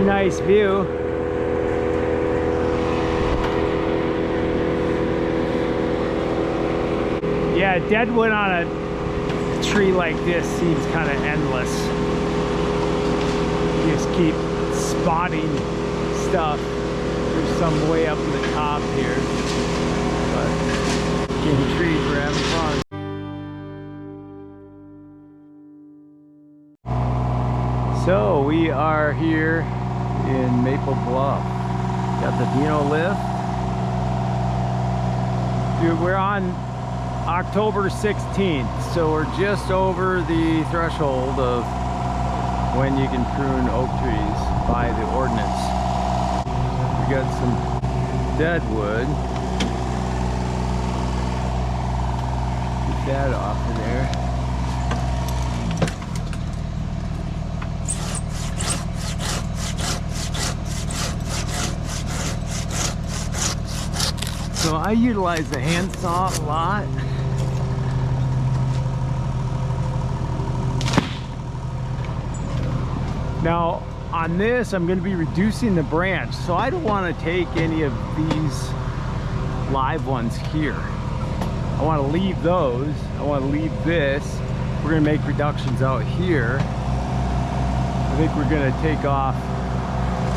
Pretty nice view. Yeah, deadwood on a tree like this seems kind of endless. You just keep spotting stuff. There's some way up in the top here. But getting trees, we're having fun. So we are here in Maple Bluff. Got the Dino lift. Dude, we're on October 16th, so we're just over the threshold of when you can prune oak trees by the ordinance. We got some deadwood. Get that off of there. So I utilize the handsaw a lot. Now on this, I'm going to be reducing the branch, so I don't want to take any of these live ones here. I want to leave those. I want to leave this. We're going to make reductions out here. I think we're going to take off.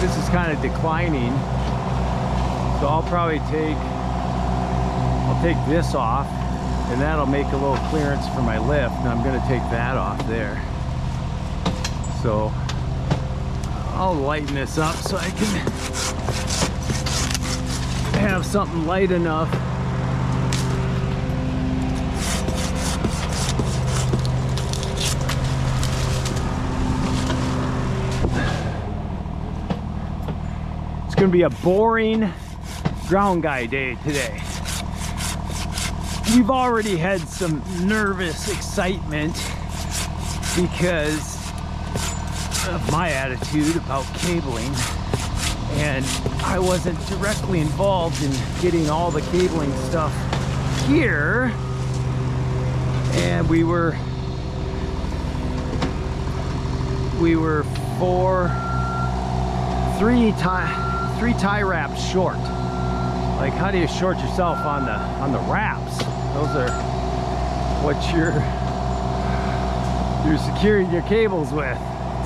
This is kind of declining, so I'll probably take this off, and that'll make a little clearance for my lift, and I'm going to take that off there. So I'll lighten this up so I can have something light enough. It's going to be a boring ground guy day today. We've already had some nervous excitement because of my attitude about cabling, and I wasn't directly involved in getting all the cabling stuff here, and we were three tie wraps short. Like, how do you short yourself on the wraps? Those are what you're securing your cables with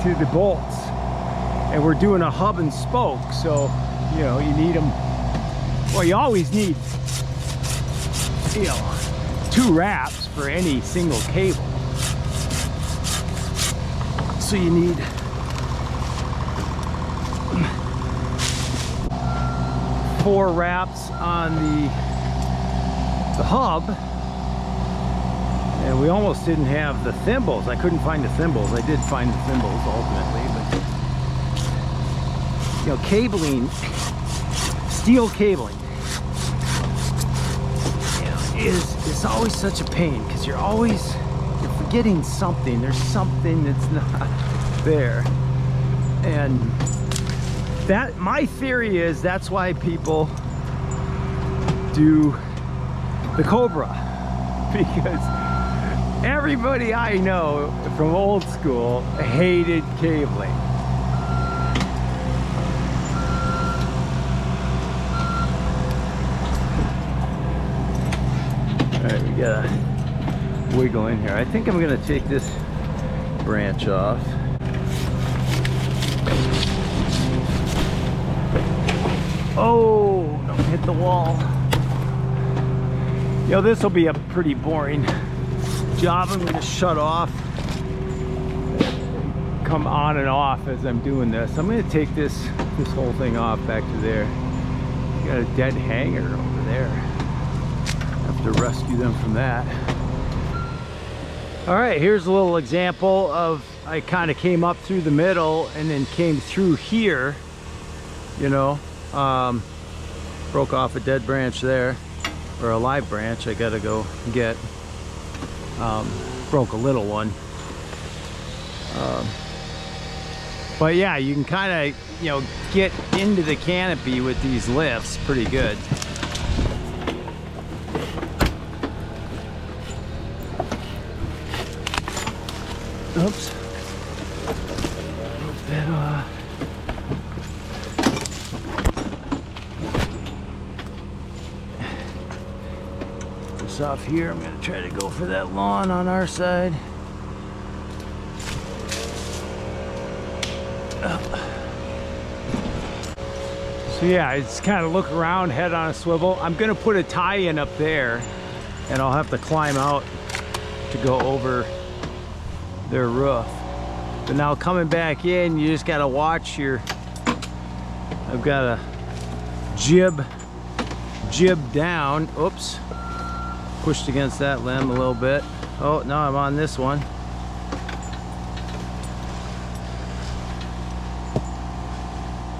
to the bolts. And we're doing a hub and spoke, so you know you need them. Well, you always need, you know, 2 wraps for any single cable. So you need 4 wraps on the hub, and we almost didn't have the thimbles. I couldn't find the thimbles. I did find the thimbles ultimately, but you know, cabling, steel cabling, you know, is always such a pain, because you're forgetting something. There's something that's not there, and that, my theory is, that's why people do the Cobra, because everybody I know from old school hated cabling. All right, we gotta wiggle in here. I think I'm gonna take this branch off. Oh, don't hit the wall. You know, this will be a pretty boring job. I'm going to shut off, come on and off as I'm doing this. I'm going to take this whole thing off back to there. Got a dead hanger over there. Have to rescue them from that. All right, here's a little example of, I kind of came up through the middle and then came through here, you know. Broke off a dead branch there, or a live branch I gotta go get. Broke a little one. But yeah, you can kind of, you know, get into the canopy with these lifts pretty good. Oops. course off here. I'm gonna try to go for that lawn on our side. So yeah, I just kind of look around, head on a swivel. I'm gonna put a tie-in up there, and I'll have to climb out to go over their roof. But now coming back in, you just gotta watch your, I've got a jib down. Oops, pushed against that limb a little bit. Oh, now I'm on this one.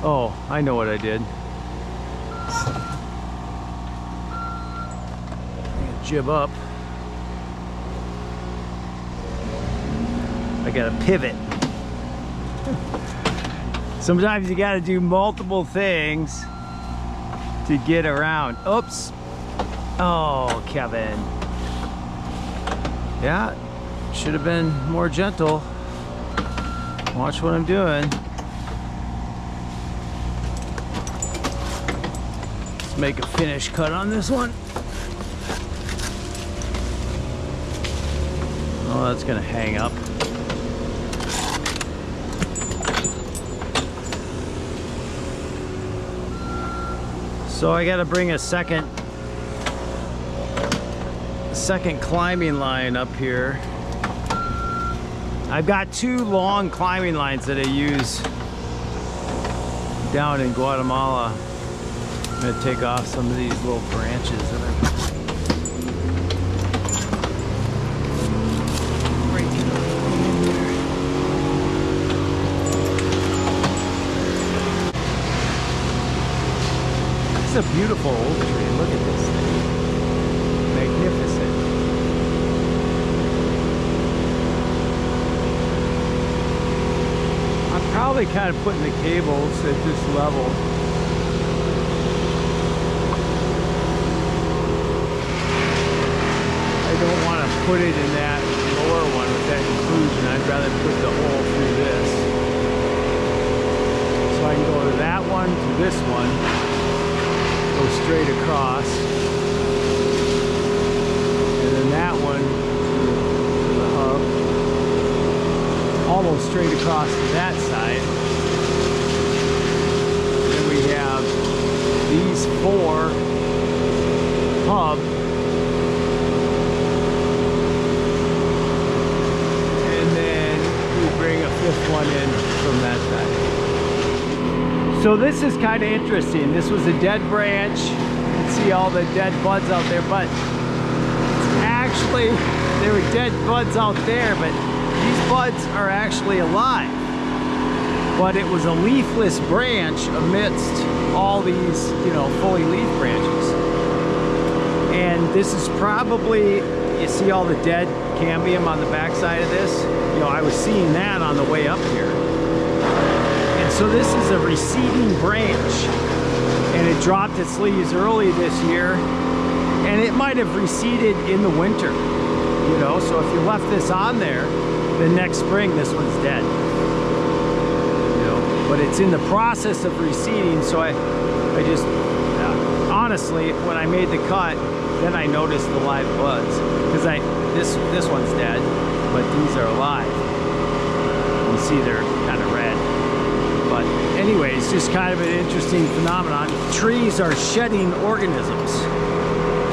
Oh, I know what I did. Jib up. I gotta pivot. Sometimes you gotta do multiple things to get around. Oops. Oh, Kevin. Yeah, should have been more gentle. Watch what I'm doing. Let's make a finish cut on this one. Oh, that's gonna hang up. So I gotta bring a second climbing line up here. I've got 2 long climbing lines that I use down in Guatemala. I'm gonna take off some of these little branches that I'm breaking up in here. It's a beautiful oak tree. Look at this thing. Magnificent. I'm probably kind of putting the cables at this level. I don't want to put it in that lower one with that inclusion. I'd rather put the hole through this. So I can go to that one, to this one, go straight across, and then that one to the hub, almost straight across to that side. Then we have these 4 hub, and then we bring a 5th one in from that side. So this is kind of interesting. This was a dead branch. You can see all the dead buds out there, but actually there were dead buds out there, but these buds are actually alive. But it was a leafless branch amidst all these, you know, fully leaf branches. And this is probably, you see all the dead cambium on the backside of this? You know, I was seeing that on the way up here. So this is a receding branch, and it dropped its leaves early this year, and it might have receded in the winter, you know, so if you left this on there, then next spring this one's dead, you know, but it's in the process of receding. So I just, honestly, when I made the cut, then I noticed the live buds, because this one's dead, but these are alive. You see they're kind of red. But anyways, just kind of an interesting phenomenon. Trees are shedding organisms,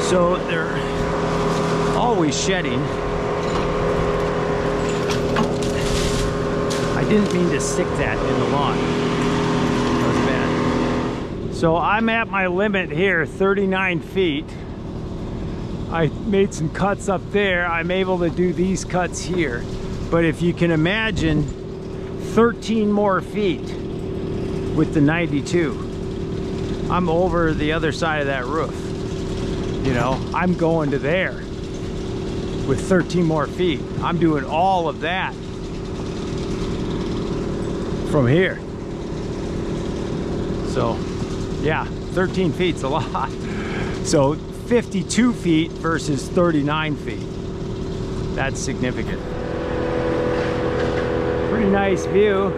so they're always shedding. I didn't mean to stick that in the lawn. That was bad. So I'm at my limit here, 39 feet. I made some cuts up there. I'm able to do these cuts here. But if you can imagine, 13 more feet with the 92. I'm over the other side of that roof. You know, I'm going to there with 13 more feet. I'm doing all of that from here. So, yeah, 13 feet's a lot. So 52 feet versus 39 feet. That's significant. Pretty nice view.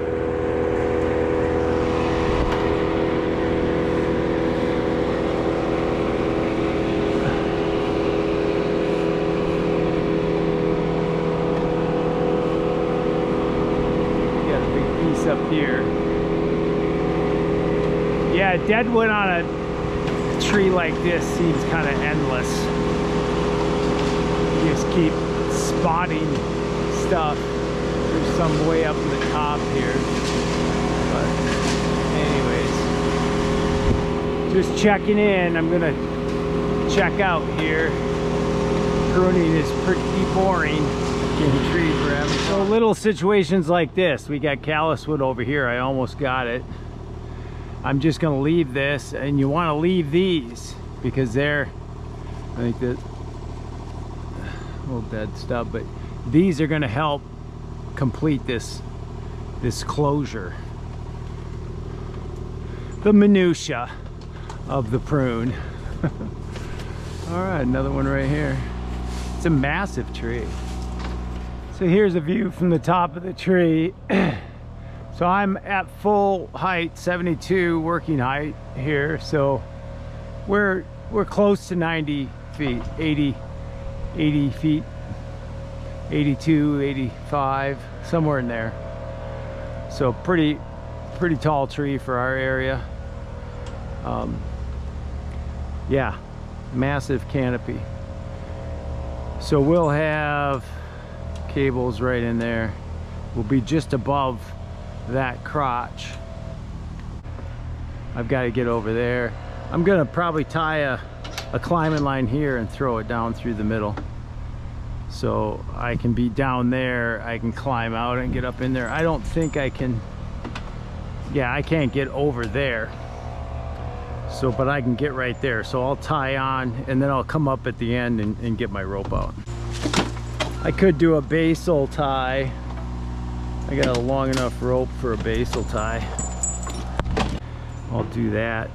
base up here. Yeah, deadwood on a tree like this seems kind of endless. You just keep spotting stuff. There's some way up in the top here. But anyways, just checking in. I'm gonna check out here. Pruning is pretty boring in trees forever. So little situations like this. We got callus wood over here. I almost got it. I'm just gonna leave this, and you want to leave these because they're, I think that a little dead stub, but these are gonna help complete this closure. The minutia of the prune. All right, another one right here. It's a massive tree. So here's a view from the top of the tree. So I'm at full height, 72 working height here. So we're close to 90 feet, 80 feet, 82, 85, somewhere in there. So pretty tall tree for our area. Yeah, massive canopy. So we'll have cables right in there. We'll be just above that crotch. I've got to get over there. I'm gonna probably tie a climbing line here and throw it down through the middle, so I can be down there. I can climb out and get up in there. I don't think I can, yeah, I can't get over there, so but I can get right there. So I'll tie on and then I'll come up at the end and get my rope out. I could do a basal tie. I got a long enough rope for a basal tie. I'll do that,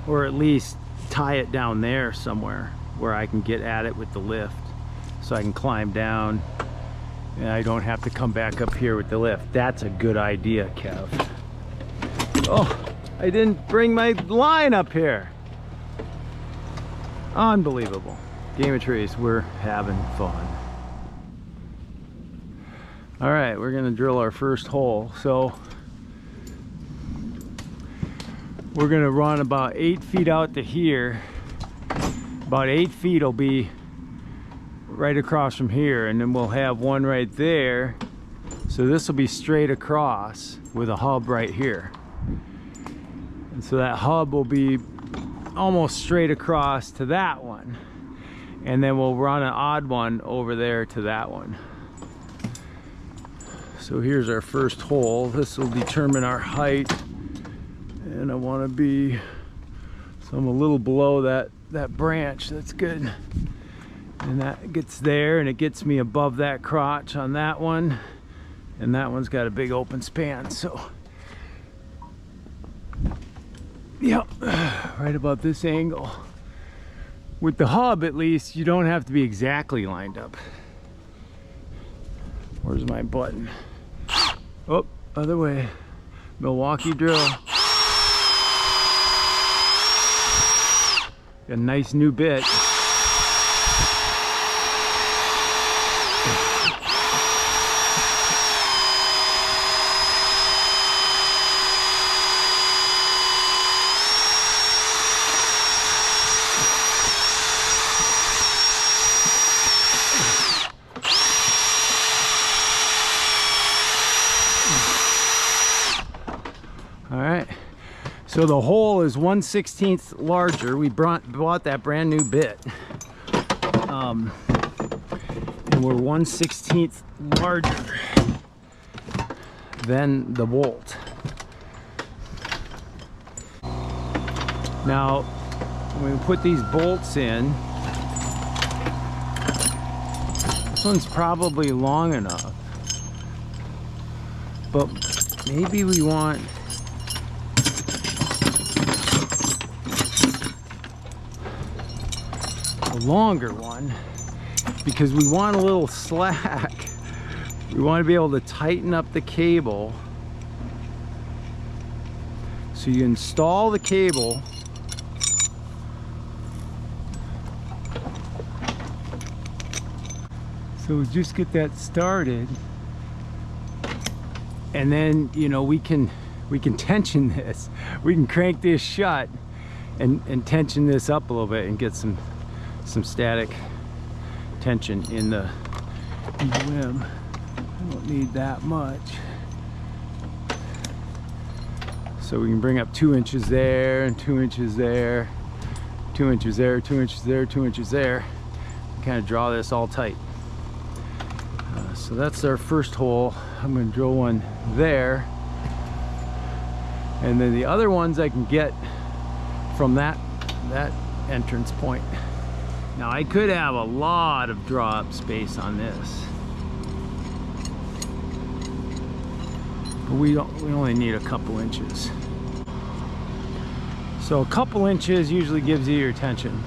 or at least tie it down there somewhere where I can get at it with the lift, so I can climb down and I don't have to come back up here with the lift. That's a good idea, Kev. Oh, I didn't bring my line up here. Unbelievable. Game of trees, we're having fun. All right, we're gonna drill our first hole. So we're gonna run about 8 feet out to here. About 8 feet will be right across from here, and then we'll have one right there. So this will be straight across with a hub right here. And so that hub will be almost straight across to that one. And then we'll run an odd one over there to that one. So here's our first hole. This will determine our height. And I want to be, so I'm a little below that branch. That's good. And that gets there, and it gets me above that crotch on that one. And that one's got a big open span. So, yep, right about this angle. With the hub, at least, you don't have to be exactly lined up. Where's my button? Oh, other way. Milwaukee drill. Got a nice new bit. All right, so the hole is 1/16 larger. We bought that brand new bit, and we're 1/16 larger than the bolt. Now, when we put these bolts in, this one's probably long enough, but maybe we want a longer one, because we want a little slack. We want to be able to tighten up the cable. So you install the cable, so just get that started. And then, you know, we can tension this. We can crank this shut and tension this up a little bit and get some static tension in the limb. I don't need that much. So we can bring up 2 inches there and 2 inches there, 2 inches there, 2 inches there, 2 inches there. Kind of draw this all tight. So that's our first hole. I'm going to drill one there, and then the other ones I can get from that entrance point. Now I could have a lot of draw up space on this, but we only need a couple inches. So a couple inches usually gives you your tension.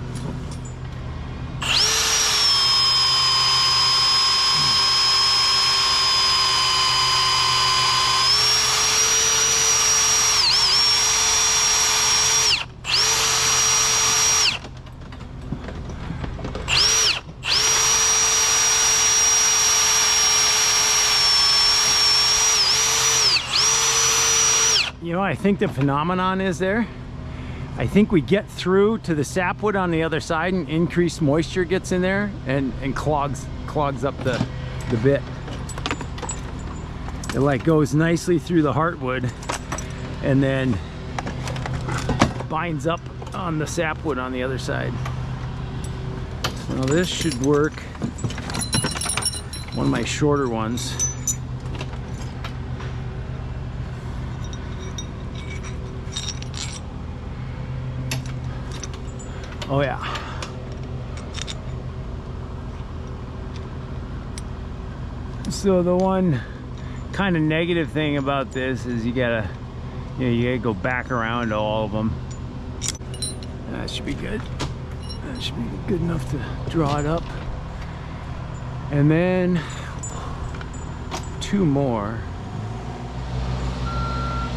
You know, I think the phenomenon is there. I think we get through to the sapwood on the other side and increased moisture gets in there and clogs up the bit. It like goes nicely through the heartwood and then binds up on the sapwood on the other side. So this should work. One of my shorter ones. Oh yeah. So the one kind of negative thing about this is you gotta go back around to all of them. That should be good. That should be good enough to draw it up. And then 2 more.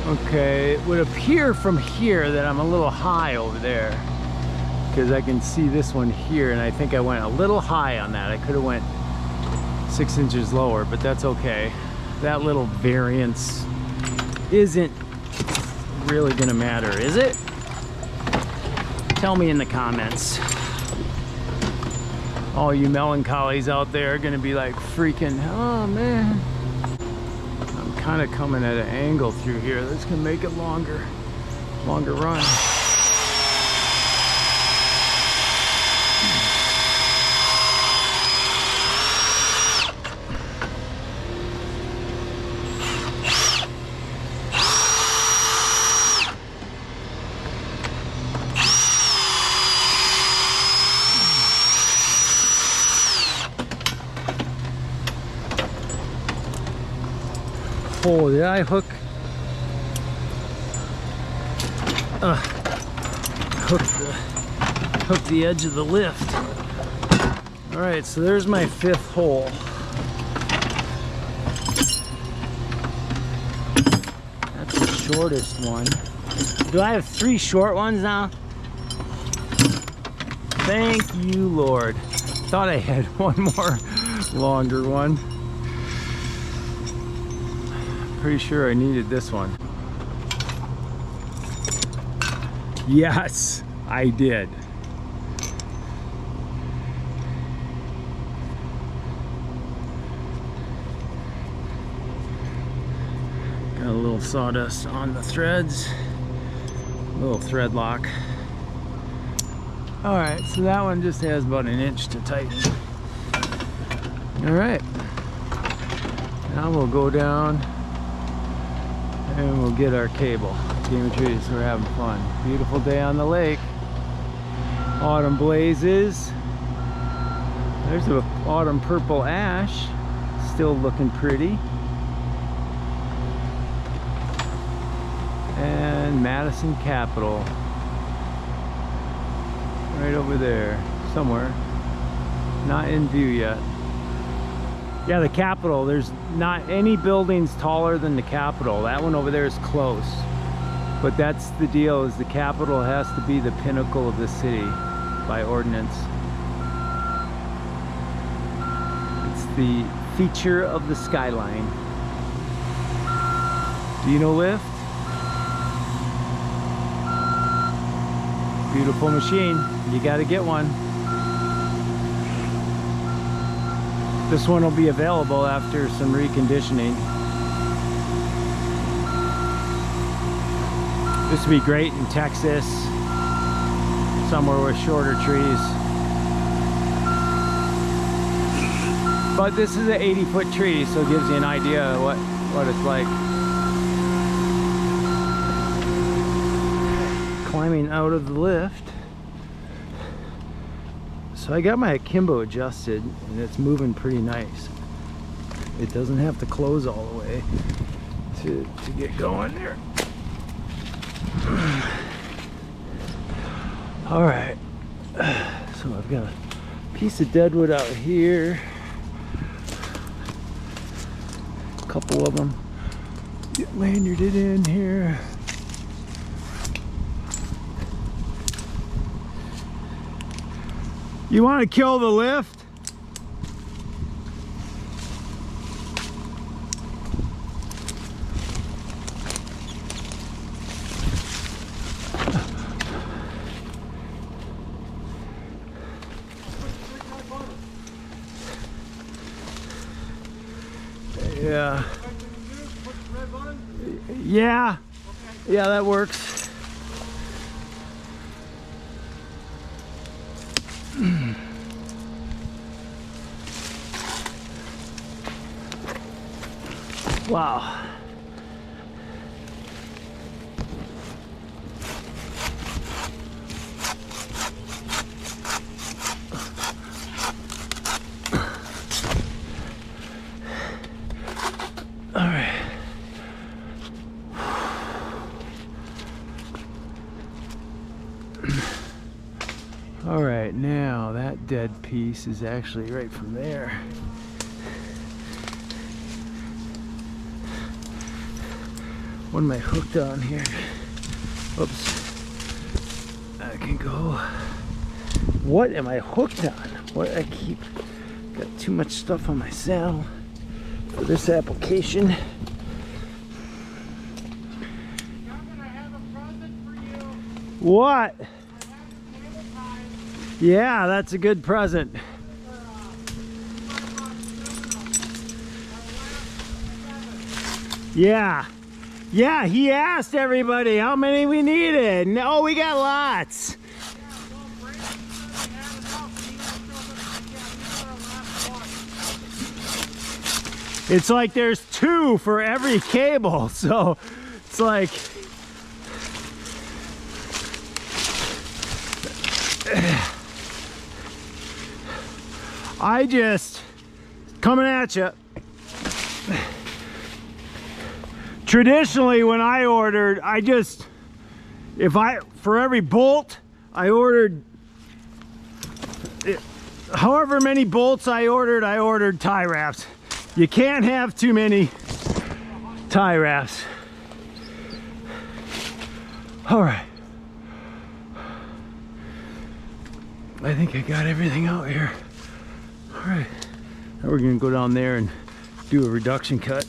Okay, it would appear from here that I'm a little high over there, because I can see this one here, and I think I went a little high on that. I could have went 6 inches lower, but that's okay. That little variance isn't really gonna matter, is it? Tell me in the comments. All you melancholies out there are gonna be like freaking, oh man. I'm kind of coming at an angle through here. That's gonna make it longer run. Oh, did I hook the edge of the lift? All right, so there's my 5th hole. That's the shortest one. Do I have 3 short ones now? Thank you, Lord. Thought I had one more longer one. Pretty sure I needed this one. Yes, I did. Got a little sawdust on the threads, a little thread lock. All right, so that one just has about 1 inch to tighten. All right, now we'll go down and we'll get our cable. Game of trees, we're having fun. Beautiful day on the lake. Autumn blazes. There's an autumn purple ash, still looking pretty. And Madison Capitol, right over there, somewhere. Not in view yet. Yeah, the Capitol, there's not any buildings taller than the Capitol. That one over there is close. But that's the deal, is the Capitol has to be the pinnacle of the city by ordinance. It's the feature of the skyline. Dino lift. Beautiful machine. You got to get one. This one will be available after some reconditioning. This would be great in Texas, somewhere with shorter trees. But this is an 80-foot tree, so it gives you an idea of what it's like. Climbing out of the lift. So I got my akimbo adjusted and it's moving pretty nice. It doesn't have to close all the way to get going there. All right, so I've got a piece of deadwood out here. A couple of them. Get lanyarded in here. You want to kill the lift? Yeah. Yeah. Yeah, that works. Wow. All right. All right, now that dead piece is actually right from there. What am I hooked on here? Oops. I can go. What am I hooked on? What I keep got too much stuff on my saddle for this application. I'm gonna have a present for you. What? I have a cable tie. Yeah, that's a good present. Yeah. Yeah, he asked everybody how many we needed. No, we got lots. It's like there's 2 for every cable, so it's like I just coming at you. Traditionally, when I ordered, for every bolt, I ordered, however many bolts I ordered tie wraps. You can't have too many tie wraps. All right. I think I got everything out here. All right. Now we're gonna go down there and do a reduction cut.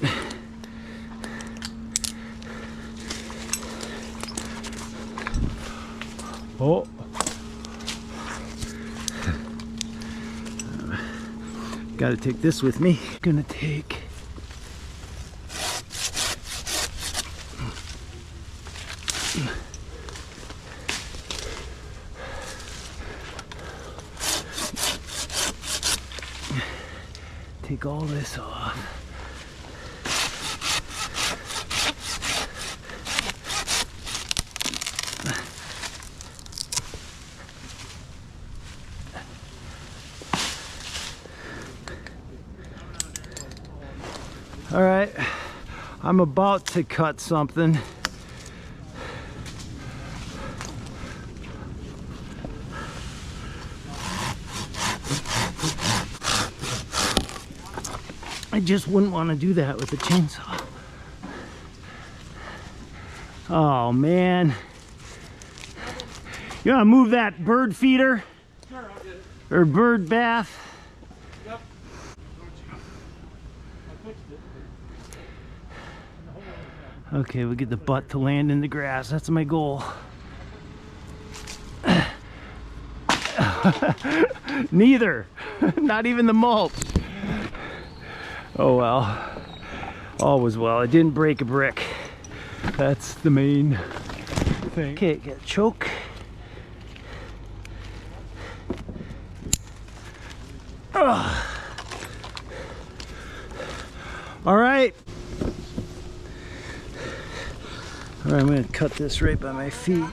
Oh. Got to take this with me. Gonna take all this off. All right, I'm about to cut something. I just wouldn't want to do that with a chainsaw. Oh man. You want to move that bird feeder? Sure, I'll get it. Or bird bath? Yep. I fixed it. Okay, we get the butt to land in the grass. That's my goal. Neither. Not even the mulch. Oh well. All was well. I didn't break a brick. That's the main thing. Okay, got a choke. Ugh. All right. All right, I'm gonna cut this right by my feet.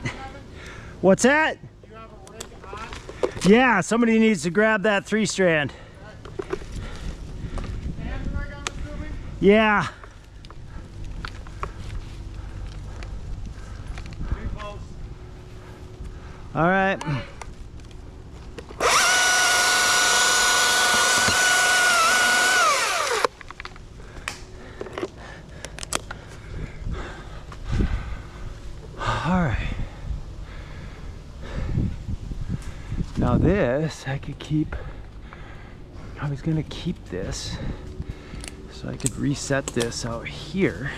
What's that? You have a rig on? Yeah, somebody needs to grab that 3-strand. And rig, I'm assuming? Yeah. Pretty close. All right. All right. Now this, I could keep, I was gonna keep this so I could reset this out here.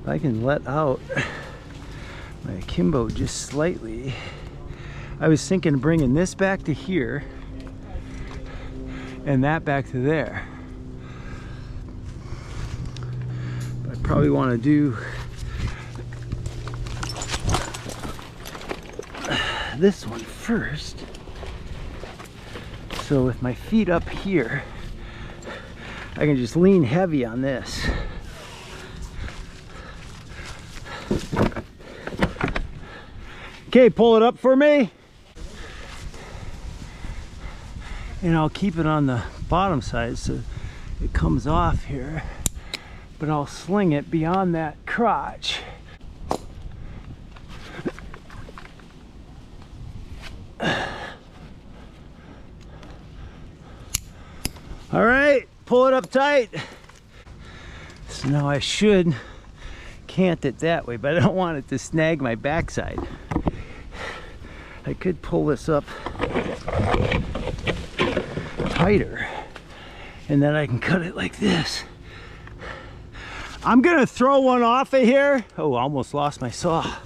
If I can let out my akimbo just slightly. I was thinking of bringing this back to here and that back to there. But I probably want to do this one first. So with my feet up here, I can just lean heavy on this. Okay, pull it up for me. And I'll keep it on the bottom side so it comes off here, but I'll sling it beyond that crotch. All right, pull it up tight. So now I should cant it that way, but I don't want it to snag my backside. I could pull this up tighter and then I can cut it like this. I'm gonna throw one off of here. Oh, I almost lost my saw.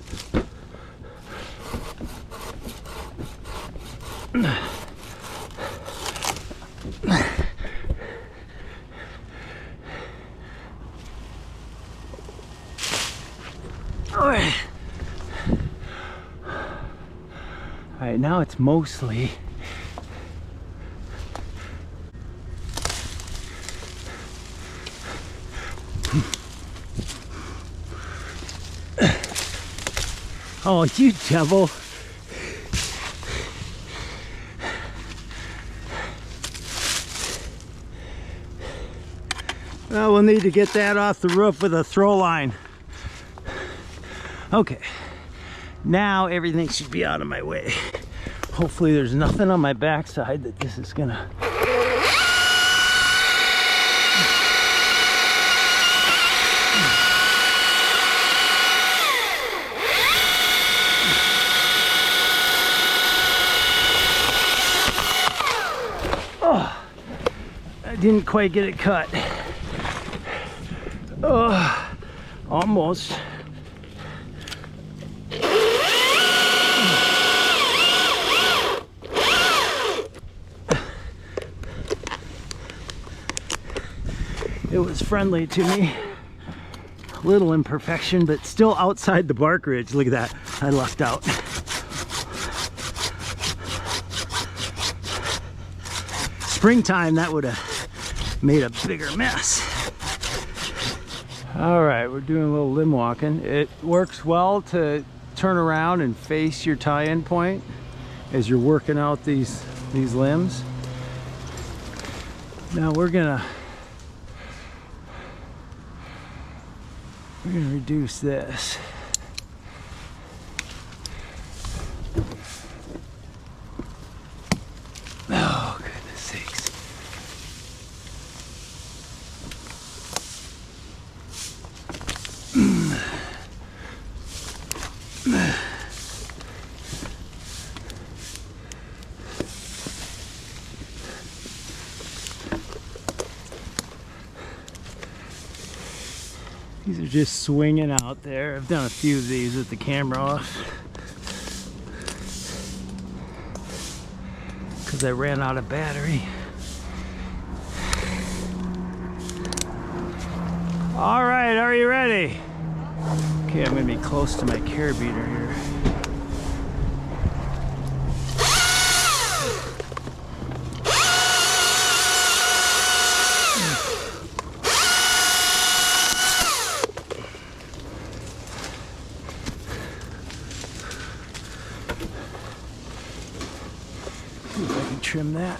All right, now it's mostly oh, you devil. Well, we'll need to get that off the roof with a throw line. Okay, now everything should be out of my way. Hopefully there's nothing on my backside that this is gonna... Oh, I didn't quite get it cut. Oh, almost. It was friendly to me. A little imperfection, but still outside the bark ridge. Look at that. I lucked out. Springtime, that would have made a bigger mess. All right, we're doing a little limb walking. It works well to turn around and face your tie-in point as you're working out these limbs. Now we're gonna reduce this. Oh, goodness sakes. These are just swinging out there. I've done a few of these with the camera off because I ran out of battery. All right, are you ready? Okay, I'm gonna be close to my carabiner here. See if I can trim that.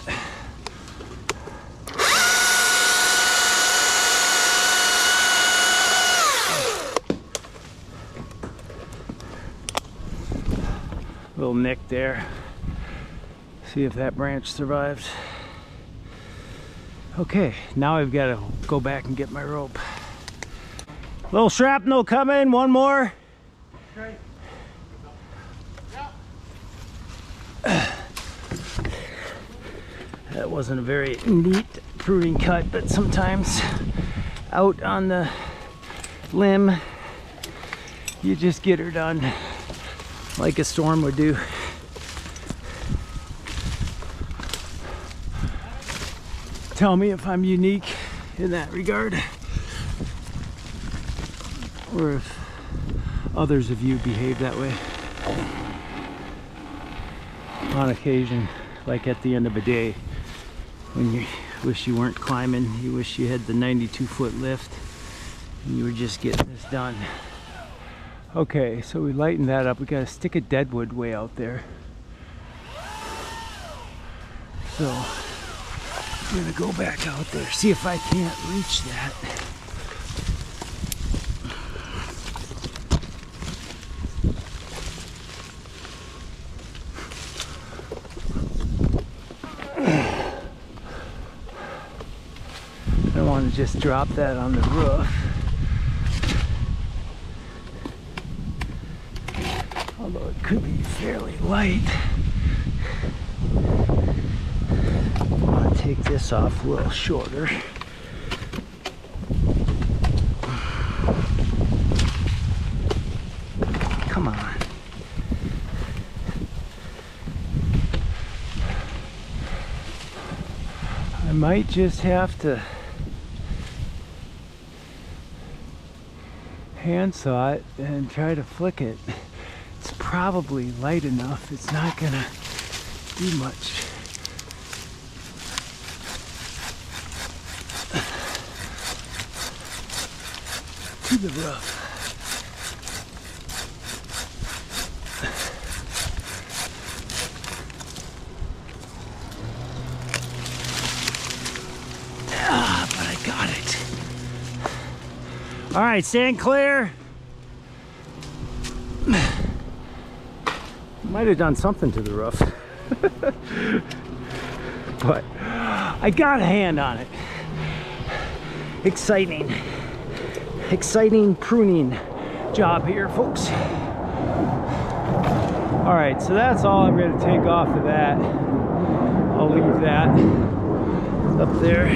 Little nick there. See if that branch survives. Okay, now I've got to go back and get my rope. Little shrapnel coming, one more. Okay. That wasn't a very neat pruning cut, but sometimes out on the limb, you just get her done like a storm would do. Tell me if I'm unique in that regard, or if others of you behave that way on occasion, like at the end of a day when you wish you weren't climbing, you wish you had the 92-foot lift and you were just getting this done. Okay, so we lightened that up. We got a stick of deadwood way out there, so I'm gonna go back out there, see if I can't reach that. I don't want to just drop that on the roof. Although it could be fairly light. I want to take this off a little shorter. Come on. I might just have to handsaw it and try to flick it. It's probably light enough, it's not gonna do much. To the roof. Ah, but I got it. All right, stand clear. Might have done something to the roof. But I got a hand on it. Exciting pruning job here, folks. All right, so that's all I'm going to take off of that. I'll leave that up there.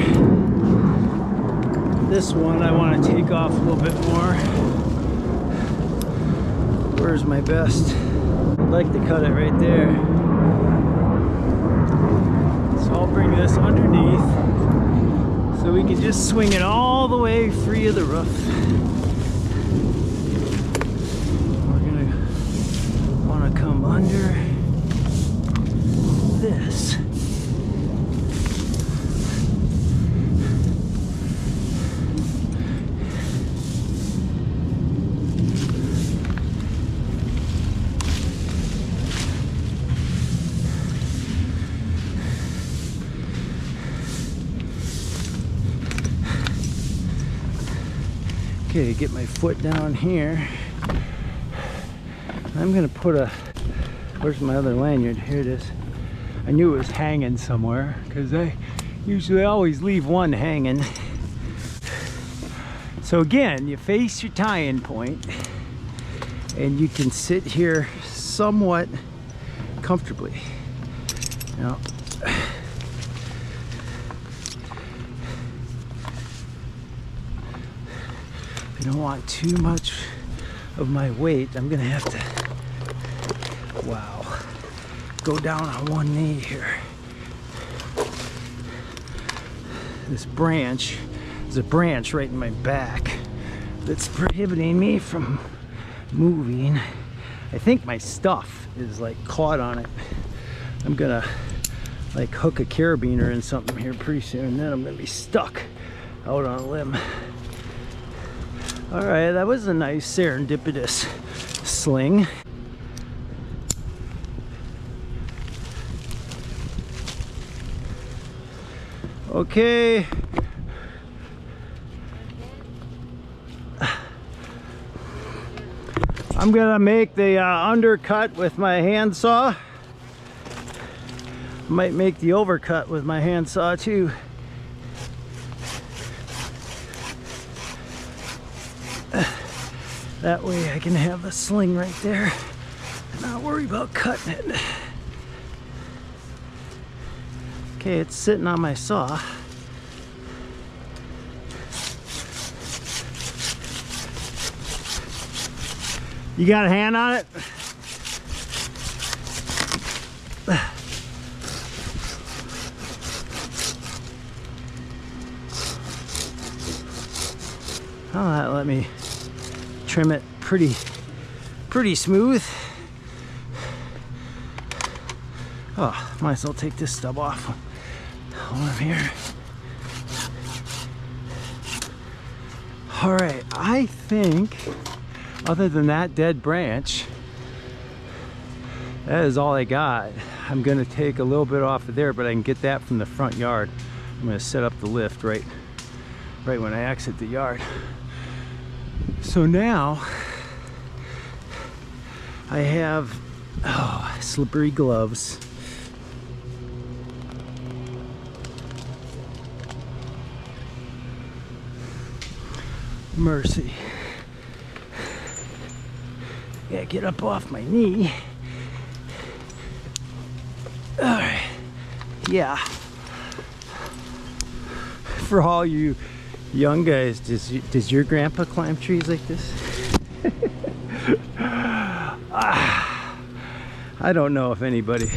This one I want to take off a little bit more. Where's my best? I'd like to cut it right there. So I'll bring this underneath so we can just swing it all the way free of the roof. We're gonna want to come under this. Okay, get my foot down here. I'm gonna put a, where's my other lanyard? Here it is. I knew it was hanging somewhere because I usually always leave one hanging. So again, you face your tie-in point and you can sit here somewhat comfortably. Now, I don't want too much of my weight. I'm gonna have to, wow, go down on one knee here. This branch, there's a branch right in my back that's prohibiting me from moving. I think my stuff is like caught on it. I'm gonna like hook a carabiner in something here pretty soon, and then I'm gonna be stuck out on a limb. All right, that was a nice serendipitous sling. Okay. I'm gonna make the undercut with my handsaw. Might make the overcut with my handsaw too. That way I can have the sling right there and not worry about cutting it. Okay, it's sitting on my saw. You got a hand on it? Oh, that let me trim it pretty smooth. Oh, might as well take this stub off while I'm here. All right, I think other than that dead branch, that is all I got. I'm gonna take a little bit off of there, but I can get that from the front yard. I'm gonna set up the lift right when I exit the yard. So now I have slippery gloves. Mercy. Yeah, get up off my knee. All right. Yeah. For all you young guys, does your grandpa climb trees like this? I don't know if anybody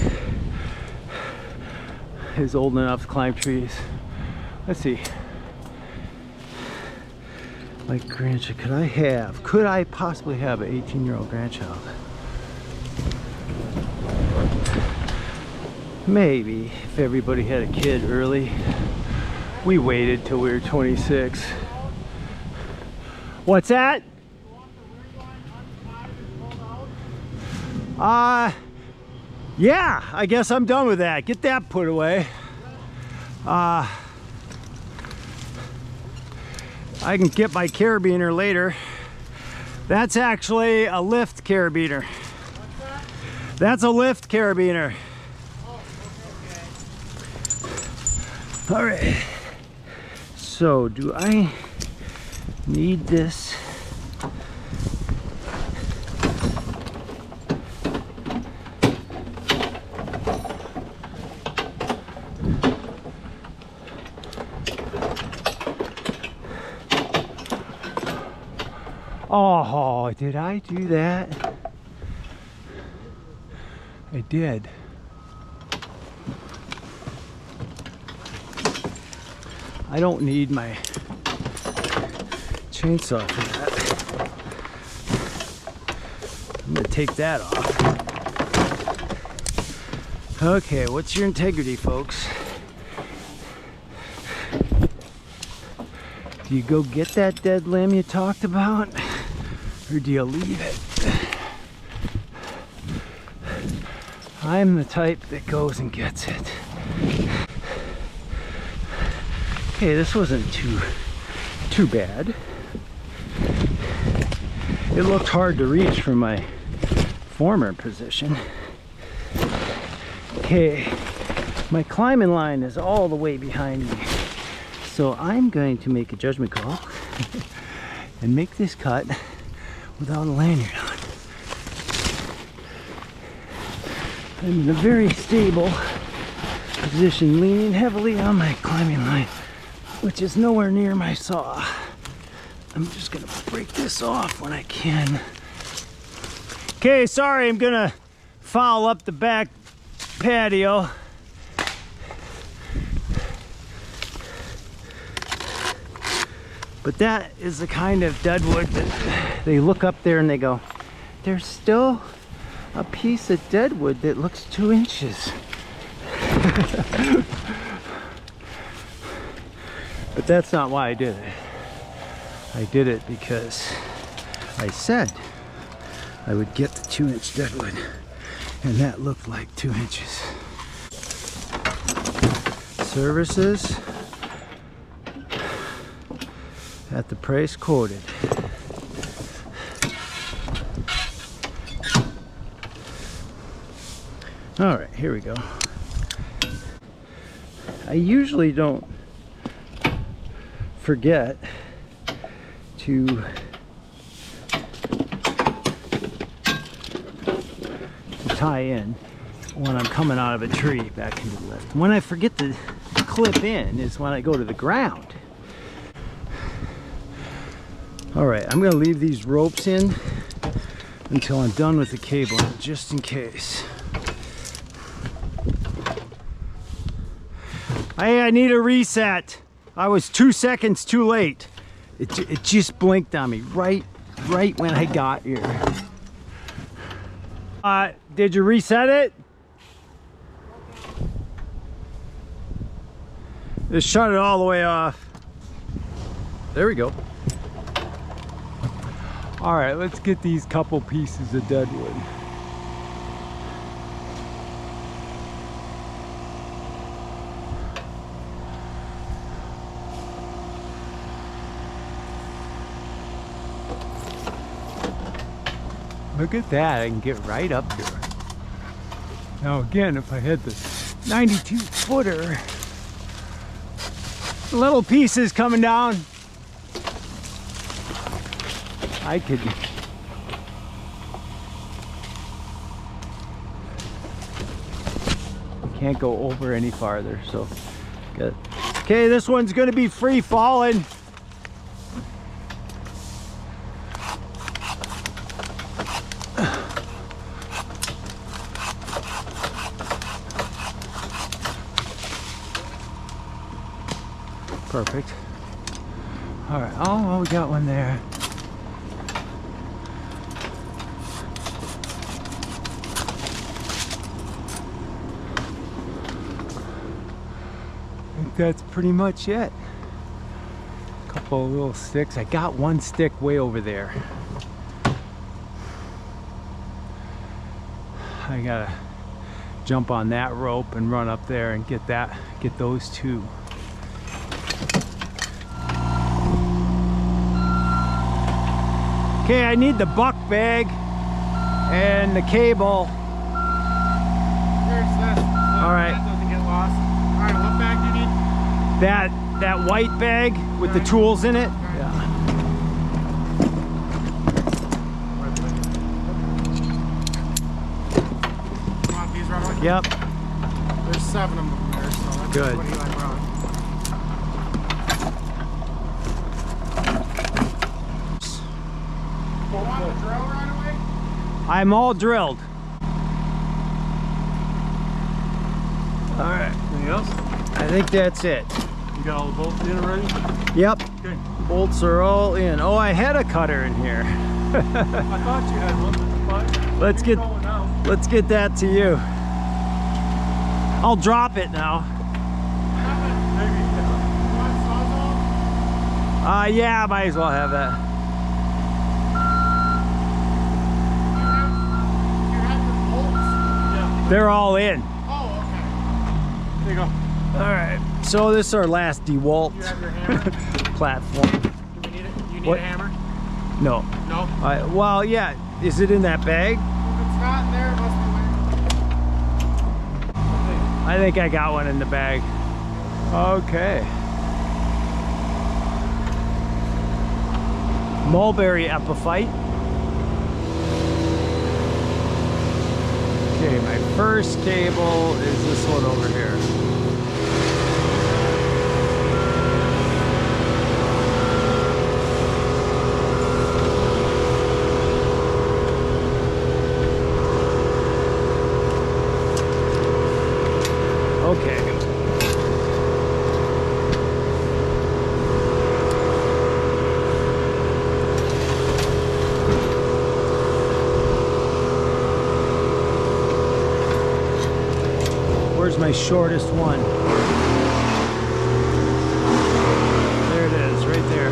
is old enough to climb trees. Let's see. Like grandchild, could I possibly have an 18-year-old grandchild? Maybe if everybody had a kid early. We waited till we were 26. What's that? Yeah, I guess I'm done with that. Get that put away. I can get my carabiner later. That's actually a lift carabiner. That's a lift carabiner. All right. So, do I need this? Oh, did I do that? I did. I don't need my chainsaw for that. I'm gonna take that off. Okay, what's your integrity, folks? Do you go get that dead limb you talked about? Or do you leave it? I'm the type that goes and gets it. Okay, this wasn't too bad. It looked hard to reach from my former position. Okay, my climbing line is all the way behind me. So I'm going to make a judgment call and make this cut without a lanyard on. I'm in a very stable position, leaning heavily on my climbing line, which is nowhere near my saw. I'm just gonna break this off when I can. Okay, sorry, I'm gonna foul up the back patio. But that is the kind of deadwood that they look up there and they go, there's still a piece of deadwood that looks 2 inches. But that's not why I did it. I did it because I said I would get the 2-inch deadwood, and that looked like 2 inches. Services at the price quoted. All right, here we go. I usually don't forget to tie in when I'm coming out of a tree back into the lift. When I forget to clip in is when I go to the ground. All right, I'm gonna leave these ropes in until I'm done with the cable, just in case. Hey, I need a reset. I was 2 seconds too late. It just blinked on me right when I got here. Did you reset it? Just shut it all the way off. There we go. All right, let's get these couple pieces of deadwood. Look at that, I can get right up here. Now again, if I had the 92 footer, little pieces coming down, I could. Can't go over any farther, so good. Okay, this one's gonna be free falling. Perfect. All right, oh, well, we got one there. I think that's pretty much it. A couple of little sticks. I got one stick way over there. I gotta jump on that rope and run up there and get those two. Okay, I need the buck bag and the cable. Here's this. All right. That doesn't get lost. All right, what bag do you need? That white bag with the tools in it. Yeah. You want these right away? Yep. There's 7 of them there, so that's Good. what you like wrong. You want the drill right away? I'm all drilled. All right. Anything else? I think that's it. You got all the bolts in already? Yep. Okay. Bolts are all in. Oh, I had a cutter in here. I thought you had one, but Let's you're get going now. let's get that to you. I'll drop it now. Maybe. You want sawzall? Yeah, might as well have that. Do you have your bolts? Yeah. They're all in. Oh, okay. There you go. All right. So this is our last DeWalt You have your hammer? platform. Do we need it? You need What? a hammer? No. No? Well, yeah. Is it in that bag? If it's not in there, it must be I think I got one in the bag. Okay. Mulberry epiphyte. Okay, my first cable is this one over here. Where's my shortest one? There it is, right there.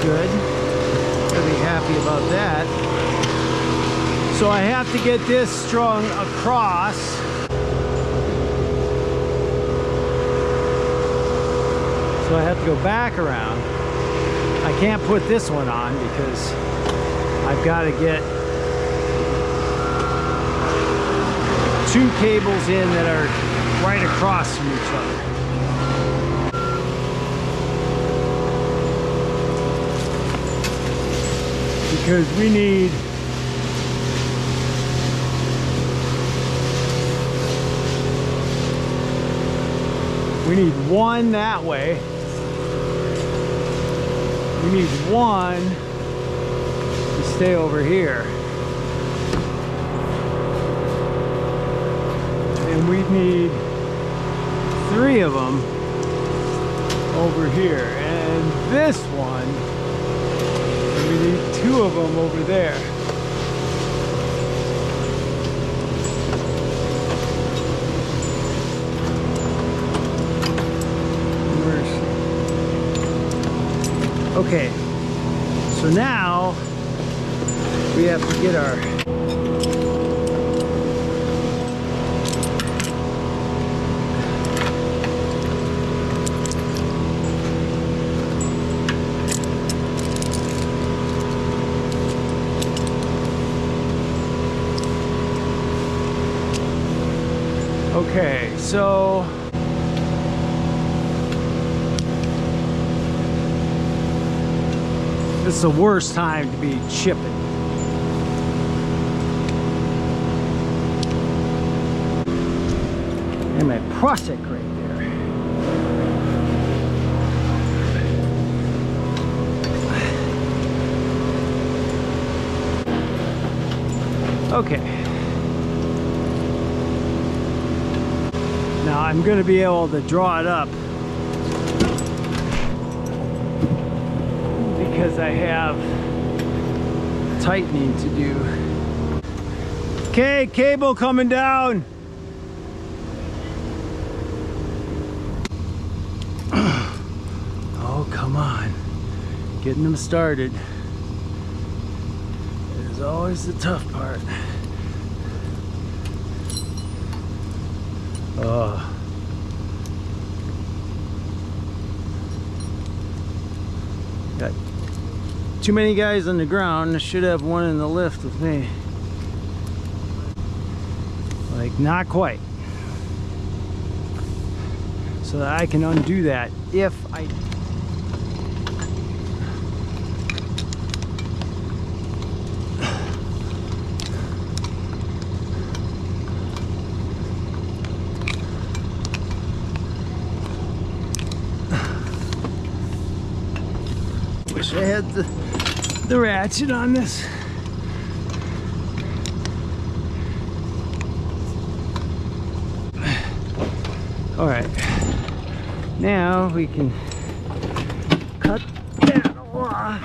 Good. Really happy about that. So I have to get this strung across. So I have to go back around. I can't put this one on because I've got to get two cables in that are right across from each other. Because we need one that way. We need one to stay over here. And we need 3 of them over here. And this one, we need 2 of them over there. Okay, so now we have to get our okay, so this is the worst time to be chipping. And my Prusik right there. Okay. Now I'm going to be able to draw it up because I have tightening to do. Okay, cable coming down. Oh, come on. Getting them started is always the tough part. Got too many guys on the ground. I should have one in the lift with me. Like, not quite. So that I can undo that if I... Wish I had the ratchet on this. All right, now we can cut that off.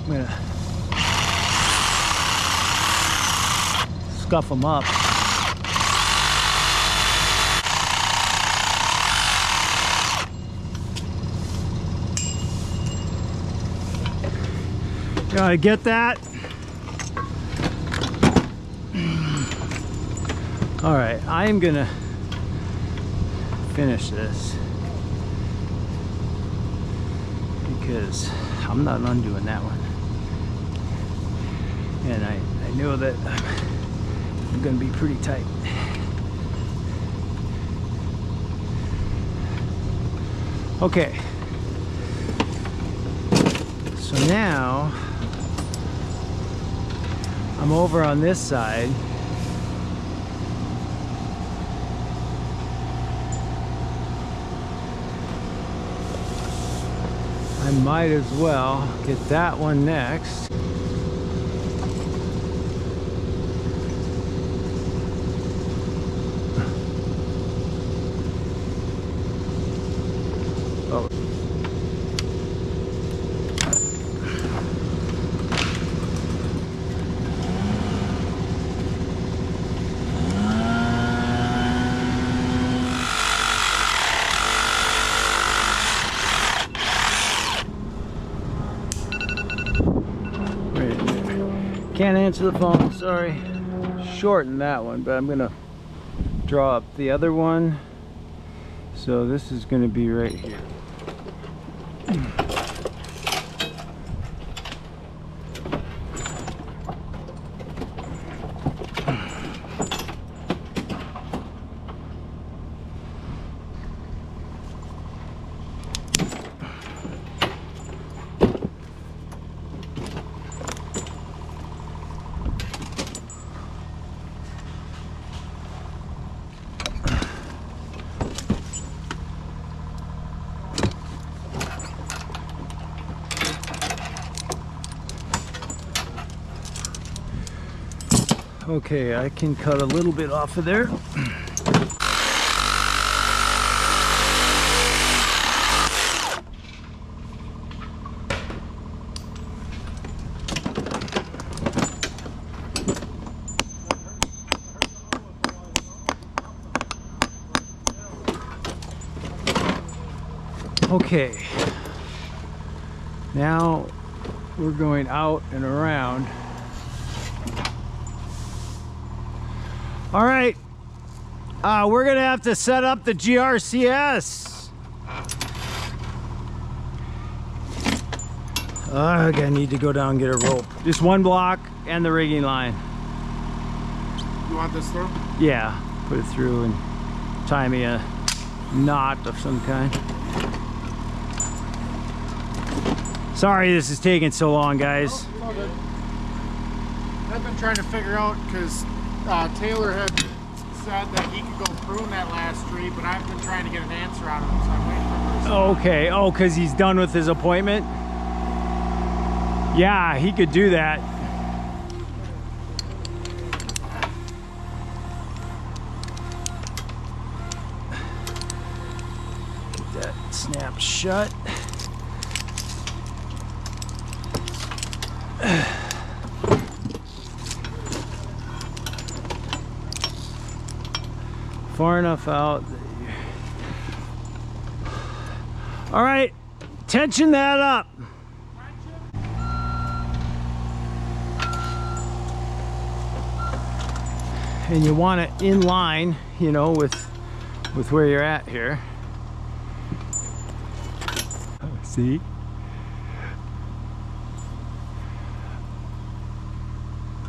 I'm gonna scuff them up. Gotta get that. All right, I am gonna finish this because I'm not undoing that one, and I know that I'm gonna be pretty tight. Okay, so now I'm over on this side. I might as well get that one next. Oh. Can't answer the phone, sorry. Shorten that one, but I'm gonna draw up the other one. So this is gonna be right here. Okay, I can cut a little bit off of there. Okay, now we're going out and around. All right, we're gonna have to set up the GRCS. I need to go down and get a rope. Just one block and the rigging line. You want this through? Yeah, put it through and tie me a knot of some kind. Sorry this is taking so long, guys. Oh, it's all good. I've been trying to figure out because Taylor had said that he could go prune that last tree, but I've been trying to get an answer out of him, so I'm waiting for him to respond. Okay, oh, because he's done with his appointment? Yeah, he could do that. Get that snapped shut. Far enough out. All right, tension that up. And you want it in line, you know, with where you're at here. See?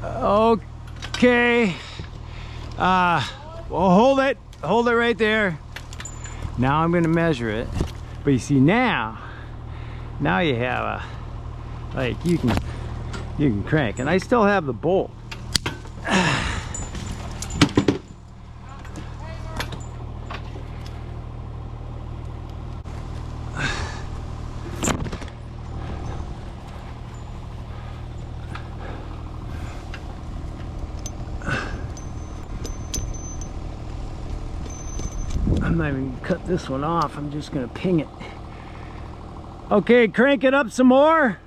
Okay. Well, hold it right there. Now I'm gonna measure it. But you see now you have a, like, you can crank, and I still have the bolt. I'm not even gonna cut this one off, I'm just gonna ping it. Okay, crank it up some more.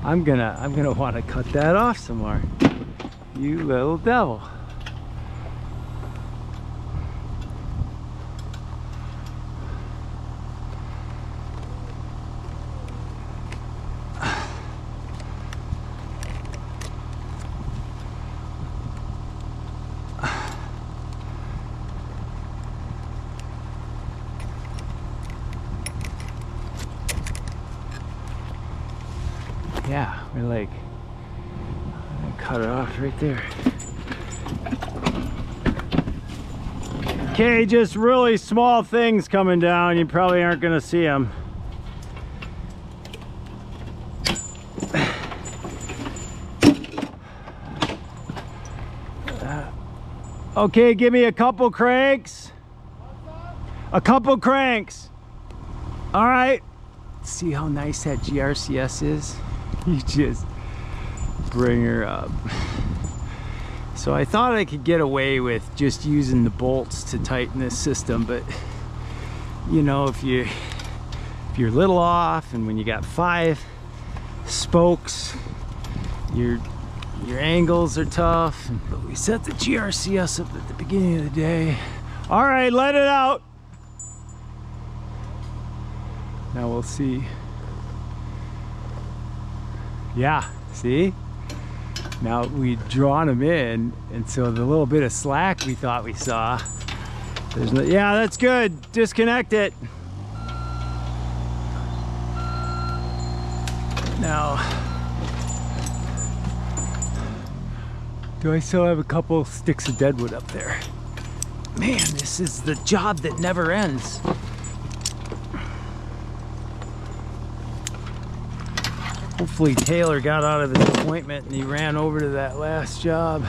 I'm gonna want to cut that off some more. You little devil. Yeah, we're like cut it off right there. Okay, just really small things coming down. You probably aren't gonna see them. Okay, give me a couple cranks. A couple cranks. All right. See how nice that GRCS is? You just bring her up. So I thought I could get away with just using the bolts to tighten this system, but you know, if you're a little off, and when you got 5 spokes, your angles are tough. But we set the GRCS up at the beginning of the day. All right, let it out. Now we'll see. Yeah, see? Now we've drawn them in, and so the little bit of slack we thought we saw, there's no, yeah, that's good. Disconnect it. Now, do I still have a couple sticks of deadwood up there? Man, this is the job that never ends. Hopefully Taylor got out of his appointment and he ran over to that last job,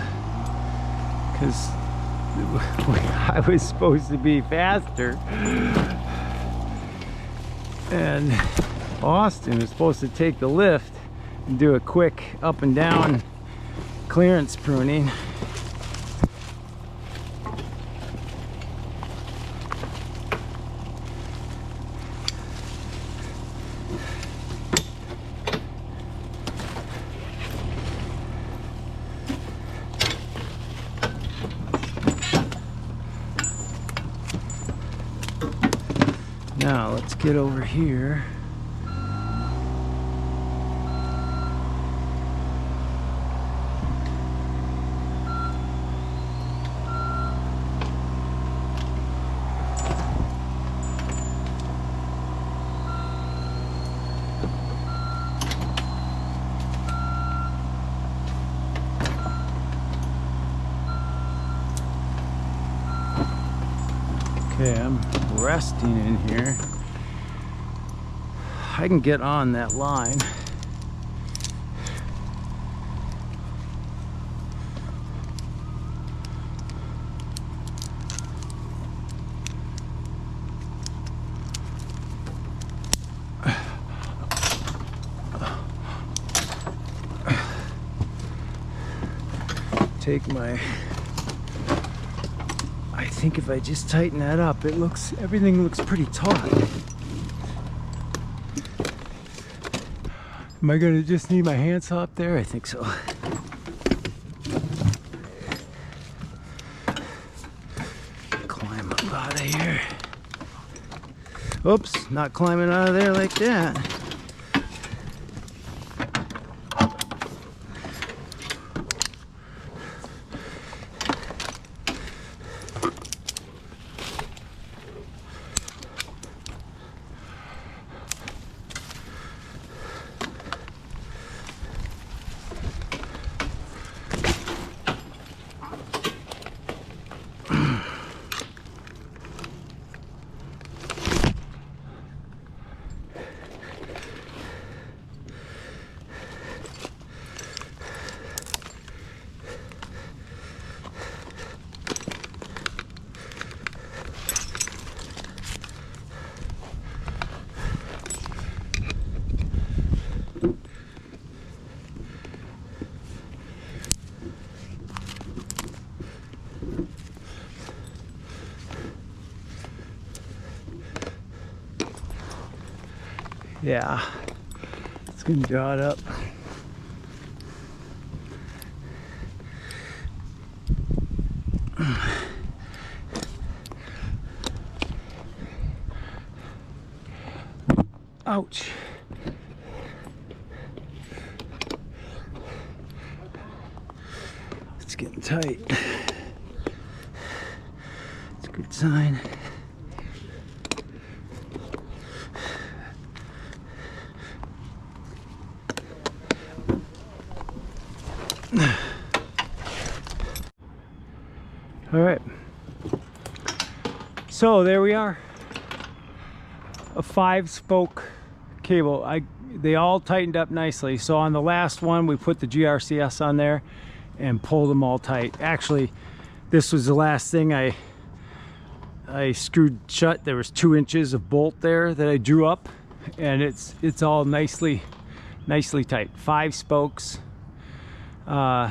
because I was supposed to be faster, and Austin was supposed to take the lift and do a quick up and down clearance pruning. Now let's get over here. Okay, I'm resting in here. I can get on that line. Take my, I think if I just tighten that up, everything looks pretty taut. Am I gonna just need my handsaw up there? I think so. Climb up out of here. Oops, not climbing out of there like that. Yeah, it's gonna draw it up. Ouch. It's getting tight. It's a good sign. So there we are. A 5-spoke cable. They all tightened up nicely. So on the last one, we put the GRCS on there and pulled them all tight. Actually, this was the last thing I screwed shut. There was 2 inches of bolt there that I drew up, and it's all nicely tight. 5 spokes.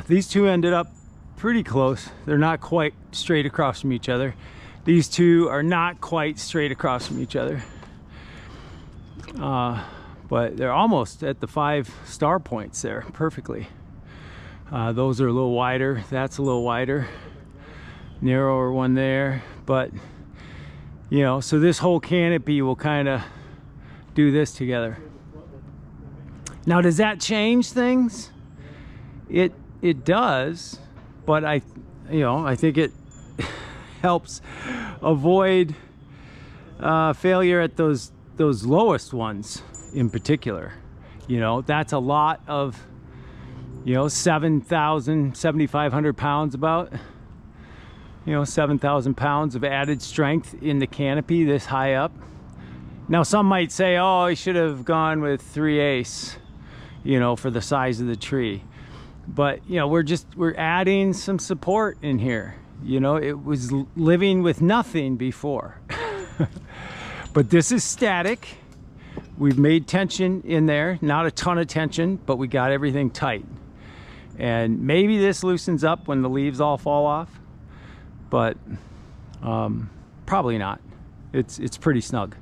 These 2 ended up pretty close. They're not quite straight across from each other. These 2 are not quite straight across from each other. But they're almost at the 5 star points there perfectly. Those are a little wider. That's a little wider. Narrower one there. But, you know, so this whole canopy will kind of do this together. Now, does that change things? It does, but I think it helps avoid failure at those lowest ones in particular. You know, that's a lot of, 7,500 pounds about. 7,000 pounds of added strength in the canopy this high up. Now, some might say, oh, he should have gone with 3/8, for the size of the tree. But, we're adding some support in here. It was living with nothing before. But this is static. We've made tension in there, not a ton of tension, but we got everything tight. And maybe this loosens up when the leaves all fall off, but probably not. It's pretty snug.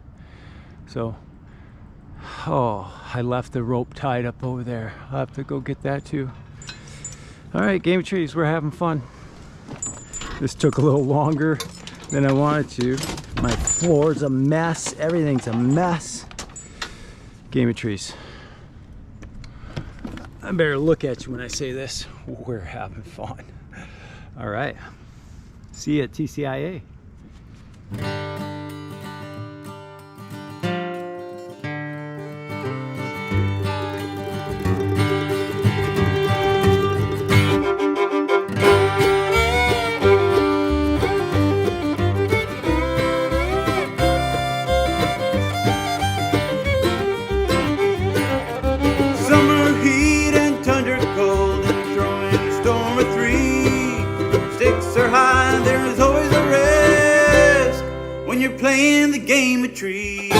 So, I left the rope tied up over there. I'll have to go get that too. All right, Game of Trees, we're having fun. This took a little longer than I wanted to. My floor's a mess. Everything's a mess. Game of Trees. I better look at you when I say this. We're having fun. All right. See you at TCIA. Playing the game of trees.